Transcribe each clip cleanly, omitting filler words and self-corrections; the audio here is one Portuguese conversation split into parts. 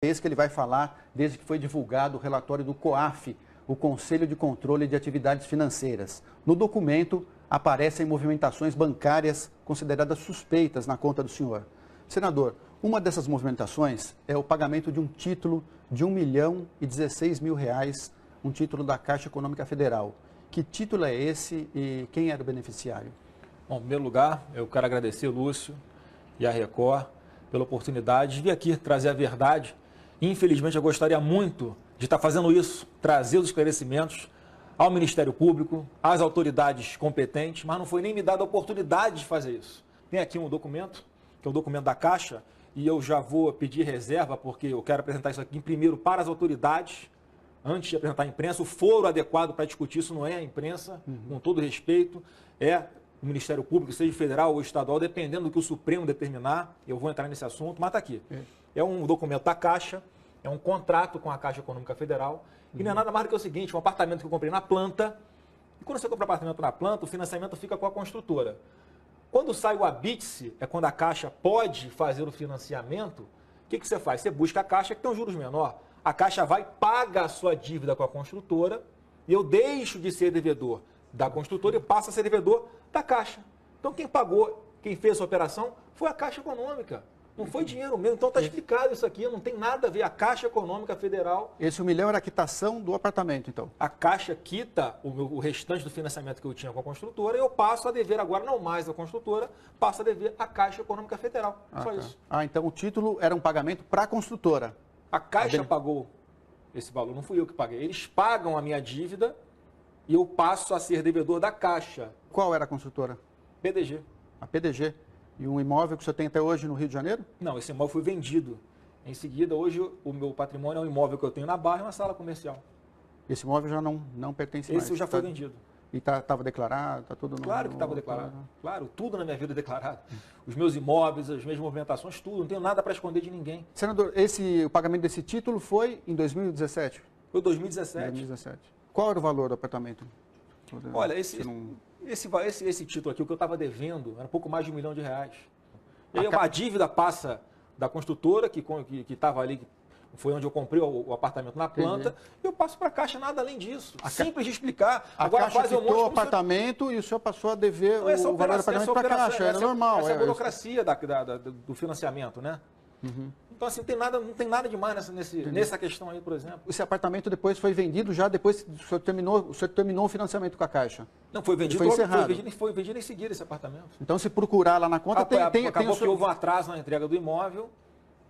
vez que ele vai falar desde que foi divulgado o relatório do COAF, o Conselho de Controle de Atividades Financeiras. No documento aparecem movimentações bancárias consideradas suspeitas na conta do senhor. Senador, uma dessas movimentações é o pagamento de um título de R$1.016.000, um título da Caixa Econômica Federal. Que título é esse e quem era o beneficiário? Bom, em primeiro lugar, eu quero agradecer, Lúcio, e a Record pela oportunidade de vir aqui trazer a verdade. Infelizmente, eu gostaria muito de estar fazendo isso, trazer os esclarecimentos ao Ministério Público, às autoridades competentes, mas não foi nem me dada a oportunidade de fazer isso. Tem aqui um documento, que é o documento da Caixa, e eu já vou pedir reserva, porque eu quero apresentar isso aqui primeiro para as autoridades, antes de apresentar à imprensa. O foro adequado para discutir isso não é a imprensa, com todo respeito, é o Ministério Público, seja federal ou estadual, dependendo do que o Supremo determinar. Eu vou entrar nesse assunto, mas está aqui. É um documento da Caixa, é um contrato com a Caixa Econômica Federal, e não é nada mais do que o seguinte: um apartamento que eu comprei na planta, e quando você compra apartamento na planta, o financiamento fica com a construtora. Quando sai o habite-se, é quando a Caixa pode fazer o financiamento. O que você faz? Você busca a Caixa, que tem um juros menor. A Caixa vai, paga a sua dívida com a construtora, e eu deixo de ser devedor da construtora e passo a ser devedor da Caixa. Então, quem pagou, quem fez essa operação, foi a Caixa Econômica. Não foi dinheiro meu. Então, está explicado isso aqui. Não tem nada a ver. A Caixa Econômica Federal... Esse R$1 milhão era a quitação do apartamento, então? A Caixa quita o restante do financiamento que eu tinha com a construtora e eu passo a dever agora, não mais a construtora, passo a dever a Caixa Econômica Federal. Só isso. Então o título era um pagamento para a construtora. A Caixa pagou esse valor, não fui eu que paguei. Eles pagam a minha dívida e eu passo a ser devedor da Caixa. Qual era a construtora? PDG. A PDG. E um imóvel que o senhor tem até hoje no Rio de Janeiro? Não, esse imóvel foi vendido. Em seguida, hoje, o meu patrimônio é um imóvel que eu tenho na Barra e uma sala comercial. Esse imóvel já não pertence mais? Esse já foi vendido. E estava declarado? Tá tudo Claro que estava declarado. Claro, tudo na minha vida é declarado. Os meus imóveis, as minhas movimentações, tudo. Não tenho nada para esconder de ninguém. Senador, o pagamento desse título foi em 2017? Foi 2017. 2017. Qual era o valor do apartamento? Olha, esse título aqui, o que eu estava devendo, era um pouco mais de R$1 milhão. E aí uma dívida passa da construtora, que estava ali, foi onde eu comprei o apartamento na planta, e eu passo para a Caixa, nada além disso. Simples de explicar. Agora Caixa quitou o apartamento e o senhor passou a dever o valor do apartamento para a Caixa, era normal. Essa é a burocracia do financiamento, né? Então, assim, não tem nada demais nessa questão aí, por exemplo. Esse apartamento depois foi vendido já depois que o senhor terminou o financiamento com a Caixa? Não, foi vendido. Foi encerrado. Foi vendido em seguida esse apartamento. Então, se procurar lá na conta, acabou que houve um atraso na entrega do imóvel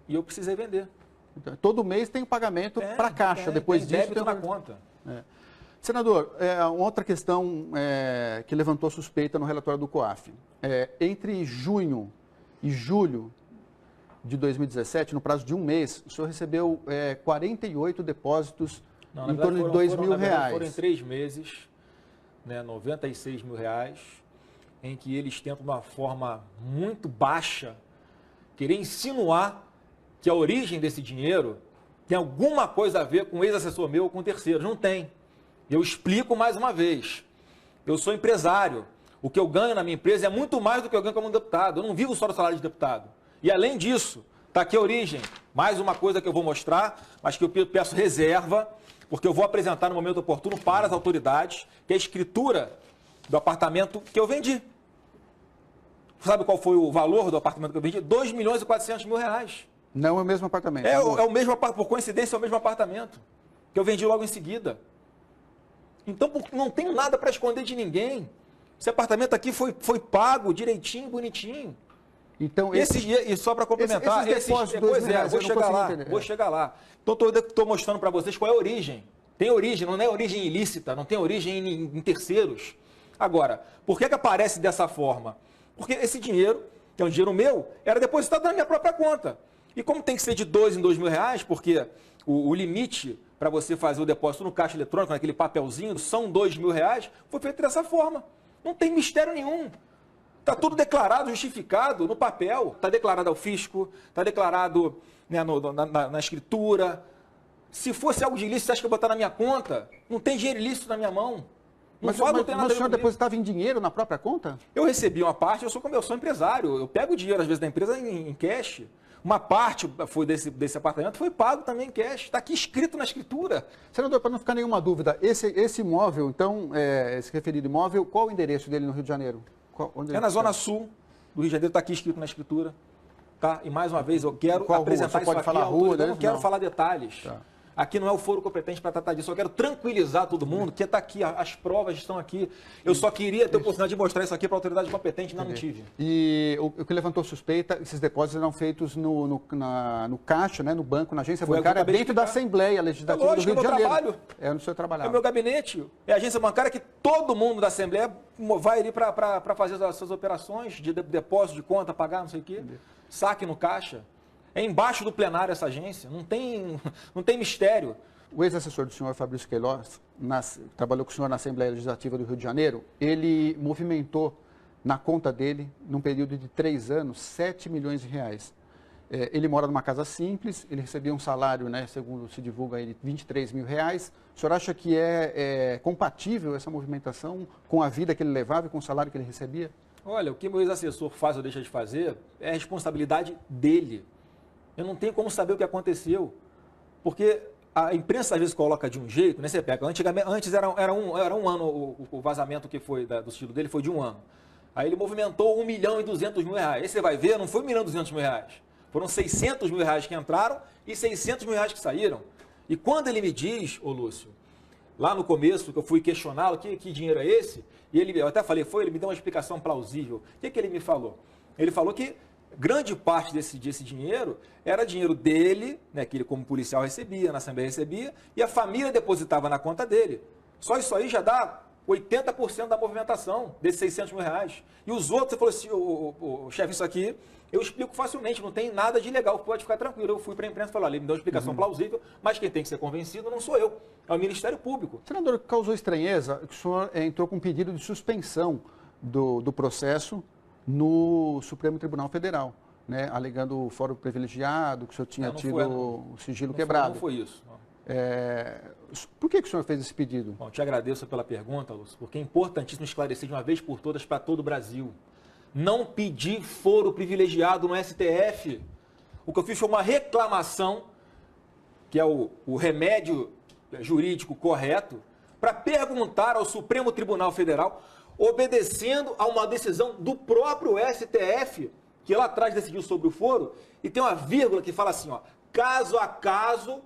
e eu precisei vender. Então, todo mês tem o pagamento para a Caixa, depois disso... Débito na conta. Senador, outra questão que levantou suspeita no relatório do COAF. Entre junho e julho de 2017, no prazo de um mês, o senhor recebeu 48 depósitos em torno de R$2 mil. Foram em 3 meses, né, R$96 mil, em que eles tentam, de uma forma muito baixa, querer insinuar que a origem desse dinheiro tem alguma coisa a ver com ex-assessor meu ou com terceiros. Não tem. Eu explico mais uma vez. Eu sou empresário. O que eu ganho na minha empresa é muito mais do que eu ganho como deputado. Eu não vivo só do salário de deputado. E além disso, está aqui a origem. Mais uma coisa que eu vou mostrar, mas que eu peço reserva, porque eu vou apresentar no momento oportuno para as autoridades, que é a escritura do apartamento que eu vendi. Sabe qual foi o valor do apartamento que eu vendi? R$2.400.000. Não é o mesmo apartamento. É o mesmo, por coincidência, é o mesmo apartamento que eu vendi logo em seguida. Então, não tenho nada para esconder de ninguém. Esse apartamento aqui foi pago direitinho, bonitinho. Então, e só para complementar, vou chegar lá. Então, estou mostrando para vocês qual é a origem. Tem origem, não é origem ilícita, não tem origem em terceiros. Agora, por que aparece dessa forma? Porque esse dinheiro, que é um dinheiro meu, era depositado na minha própria conta. E como tem que ser de R$2 em R$2 mil, porque o limite para você fazer o depósito no caixa eletrônico, naquele papelzinho, são R$2 mil, foi feito dessa forma. Não tem mistério nenhum. Está tudo declarado, justificado no papel. Está declarado ao fisco, está declarado, né, na escritura. Se fosse algo de ilícito, você acha que eu vou botar na minha conta? Não tem dinheiro ilícito na minha mão. Mas o senhor depositava em dinheiro na própria conta? Eu recebi uma parte, eu sou empresário. Eu pego o dinheiro, às vezes, da empresa em cash. Uma parte foi desse apartamento foi pago também em cash. Está aqui escrito na escritura. Senador, para não ficar nenhuma dúvida, esse imóvel, então, esse referido imóvel, qual o endereço dele no Rio de Janeiro? É na Zona Sul do Rio de Janeiro, está aqui escrito na escritura. Tá? E mais uma vez, eu quero apresentar isso aqui. Eu não quero falar detalhes. Tá. Aqui não é o foro competente para tratar disso. Eu quero tranquilizar todo mundo que está aqui, as provas estão aqui. Eu só queria ter a oportunidade de mostrar isso aqui para a autoridade competente, não tive. E o que levantou suspeita, esses depósitos eram feitos no caixa, né, no banco, na agência bancária, dentro da Assembleia Legislativa do Rio de Janeiro. Trabalho. É no seu trabalho. É o meu gabinete. É a agência bancária que todo mundo da Assembleia vai ali para fazer as suas operações de depósito, de conta, pagar, não sei o quê. Saque no caixa. É embaixo do plenário essa agência, não tem mistério. O ex-assessor do senhor, Fabrício Queiroz, trabalhou com o senhor na Assembleia Legislativa do Rio de Janeiro, ele movimentou na conta dele, num período de 3 anos, 7 milhões de reais. Ele mora numa casa simples, ele recebia um salário, né, segundo se divulga aí, de 23 mil reais. O senhor acha que é compatível essa movimentação com a vida que ele levava e com o salário que ele recebia? Olha, o que meu ex-assessor faz ou deixa de fazer é a responsabilidade dele. Eu não tenho como saber o que aconteceu, porque a imprensa às vezes coloca de um jeito, né? Você pega, antes era um ano, o vazamento que foi do estilo dele foi de 1 ano. Aí ele movimentou 1.200.000 reais. Aí você vai ver, não foi 1.200.000 reais. Foram 600 mil reais que entraram e 600 mil reais que saíram. E quando ele me diz, ô Lúcio, lá no começo, que eu fui questioná-lo, que dinheiro é esse? E eu até falei, ele me deu uma explicação plausível. O que ele me falou? Ele falou que grande parte desse dinheiro era dinheiro dele, né, que ele como policial recebia, na Assembleia recebia, e a família depositava na conta dele. Só isso aí já dá 80% da movimentação desses 600 mil reais. E os outros, você falou assim, chefe, isso aqui eu explico facilmente, não tem nada de ilegal, pode ficar tranquilo. Eu fui para a imprensa e falei, ele me deu uma explicação plausível, mas quem tem que ser convencido não sou eu, é o Ministério Público. Senador, causou estranheza que o senhor entrou com um pedido de suspensão do processo no Supremo Tribunal Federal, né, alegando o fórum privilegiado, que o senhor tinha tido o sigilo quebrado. Não foi isso. Por que o senhor fez esse pedido? Bom, te agradeço pela pergunta, Lúcio, porque é importantíssimo esclarecer de uma vez por todas para todo o Brasil. Não pedi foro privilegiado no STF. O que eu fiz foi uma reclamação, que é o remédio jurídico correto, para perguntar ao Supremo Tribunal Federal, obedecendo a uma decisão do próprio STF, que lá atrás decidiu sobre o foro, e tem uma vírgula que fala assim, ó, caso a caso,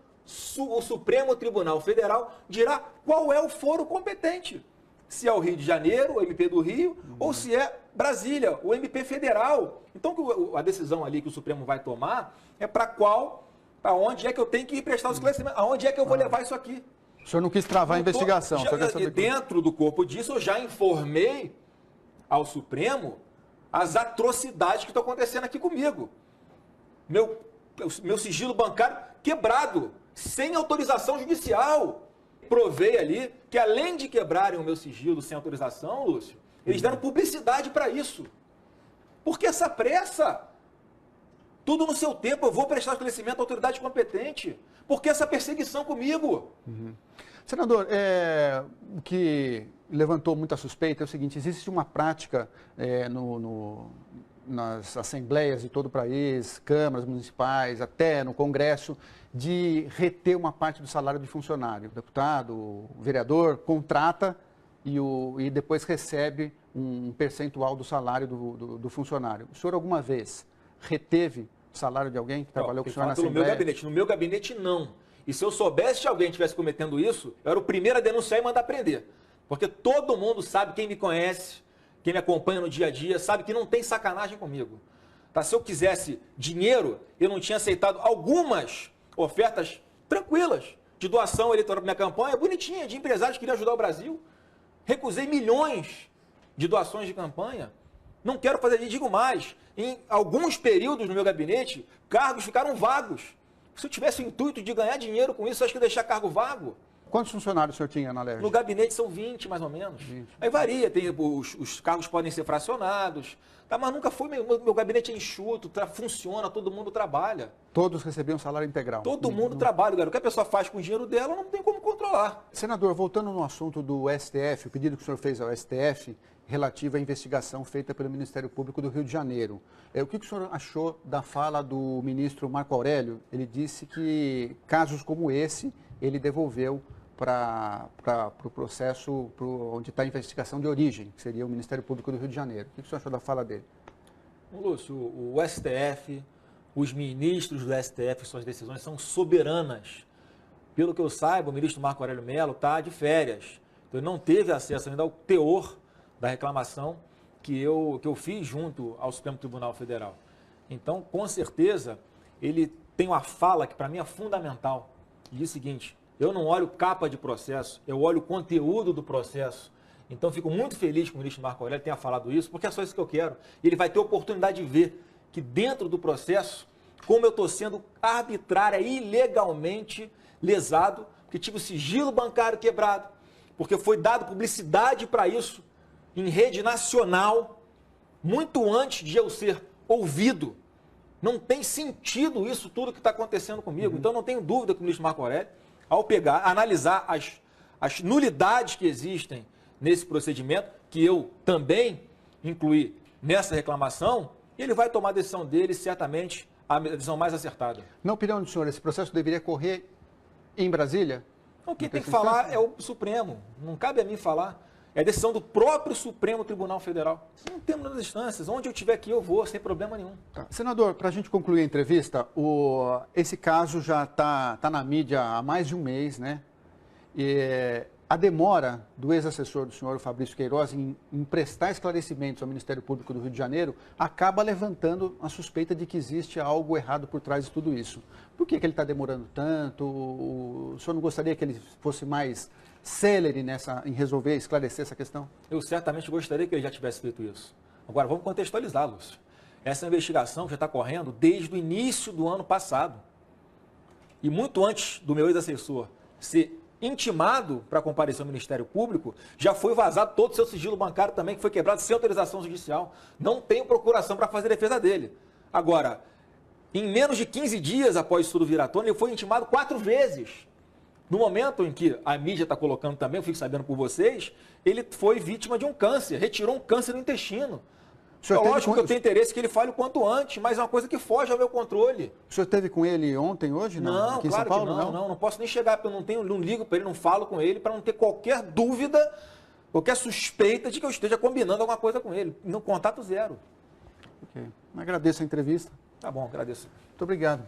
o Supremo Tribunal Federal dirá qual é o foro competente. Se é o Rio de Janeiro, o MP do Rio, ou se é Brasília, o MP federal. Então, a decisão ali que o Supremo vai tomar é para onde é que eu tenho que ir prestar os esclarecimentos, aonde é que eu vou levar isso aqui. O senhor não quis travar a investigação. Dentro do corpo disso, eu já informei ao Supremo as atrocidades que estão acontecendo aqui comigo. Meu sigilo bancário quebrado, sem autorização judicial. Provei ali que, além de quebrarem o meu sigilo sem autorização, Lúcio, eles deram publicidade para isso. Por que essa pressa? Tudo no seu tempo, eu vou prestar esclarecimento à autoridade competente. Por que essa perseguição comigo? Senador, o que levantou muita suspeita é o seguinte, existe uma prática nas assembleias de todo o país, câmaras municipais, até no Congresso, de reter uma parte do salário de funcionário. O deputado, o vereador, contrata e depois recebe um percentual do salário do funcionário. O senhor alguma vez reteve o salário de alguém que trabalhou com o senhor na Assembleia? No meu gabinete, não. E se eu soubesse que alguém estivesse cometendo isso, eu era o primeiro a denunciar e mandar prender. Porque todo mundo sabe, quem me conhece, quem me acompanha no dia a dia, sabe que não tem sacanagem comigo. Tá? Se eu quisesse dinheiro, eu não tinha aceitado algumas ofertas tranquilas de doação eleitoral para minha campanha, bonitinha, de empresários que queriam ajudar o Brasil. Recusei milhões de doações de campanha. Não quero fazer, digo mais, em alguns períodos no meu gabinete, cargos ficaram vagos. Se eu tivesse o intuito de ganhar dinheiro com isso, eu acho que ia deixar cargo vago. Quantos funcionários o senhor tinha na Alerj? No gabinete são 20, mais ou menos. 20. Aí varia, os cargos podem ser fracionados, tá? Mas nunca foi, meu gabinete é enxuto, funciona, todo mundo trabalha. Todos recebiam salário integral? Todo mundo trabalha, cara. O que a pessoa faz com o dinheiro dela não tem como controlar. Senador, voltando no assunto do STF, o pedido que o senhor fez ao STF relativo à investigação feita pelo Ministério Público do Rio de Janeiro. O que o senhor achou da fala do ministro Marco Aurélio? Ele disse que casos como esse, ele devolveu para o processo onde está a investigação de origem, que seria o Ministério Público do Rio de Janeiro. O que o senhor achou da fala dele? Lúcio, o STF, os ministros do STF, suas decisões são soberanas. Pelo que eu saiba, o ministro Marco Aurélio Mello está de férias. Então, ele não teve acesso ainda ao teor da reclamação que eu fiz junto ao Supremo Tribunal Federal. Então, com certeza, ele tem uma fala que para mim é fundamental. E diz o seguinte: eu não olho capa de processo, eu olho o conteúdo do processo. Então, fico muito feliz que o ministro Marco Aurélio tenha falado isso, porque é só isso que eu quero. E ele vai ter oportunidade de ver que dentro do processo, como eu estou sendo arbitrária e ilegalmente lesado, porque tive o sigilo bancário quebrado, porque foi dado publicidade para isso em rede nacional, muito antes de eu ser ouvido. Não tem sentido isso tudo que está acontecendo comigo. Então, não tenho dúvida que o ministro Marco Aurélio, ao analisar as nulidades que existem nesse procedimento, que eu também incluí nessa reclamação, ele vai tomar a decisão dele, certamente a decisão mais acertada. Na opinião do senhor, esse processo deveria correr em Brasília? Então, quem tem que falar é o Supremo. Não cabe a mim falar. É a decisão do próprio Supremo Tribunal Federal. Não temos nas instâncias. Onde eu estiver aqui, eu vou, sem problema nenhum. Tá. Senador, para a gente concluir a entrevista, esse caso já está na mídia há mais de um mês, né? E a demora do ex-assessor do senhor, Fabrício Queiroz, em prestar esclarecimentos ao Ministério Público do Rio de Janeiro, acaba levantando a suspeita de que existe algo errado por trás de tudo isso. Por que ele está demorando tanto? O senhor não gostaria que ele fosse mais célere em resolver, esclarecer essa questão? Eu certamente gostaria que ele já tivesse feito isso. Agora, vamos contextualizar, Lúcio. Essa investigação já está correndo desde o início do ano passado. E muito antes do meu ex-assessor ser intimado para comparecer ao Ministério Público, já foi vazado todo o seu sigilo bancário também, que foi quebrado sem autorização judicial. Não tenho procuração para fazer defesa dele. Agora, em menos de 15 dias após isso tudo vir à tona, ele foi intimado 4 vezes. No momento em que a mídia está colocando também, eu fico sabendo por vocês, ele foi vítima de um câncer, retirou um câncer no intestino. É lógico que eu tenho interesse que ele fale o quanto antes, mas é uma coisa que foge ao meu controle. O senhor esteve com ele ontem, hoje? Não, aqui claro em São Paulo, que não posso nem chegar, porque eu não ligo para ele, não falo com ele, para não ter qualquer dúvida, qualquer suspeita de que eu esteja combinando alguma coisa com ele. No contato zero. Ok. Agradeço a entrevista. Tá bom, agradeço. Muito obrigado.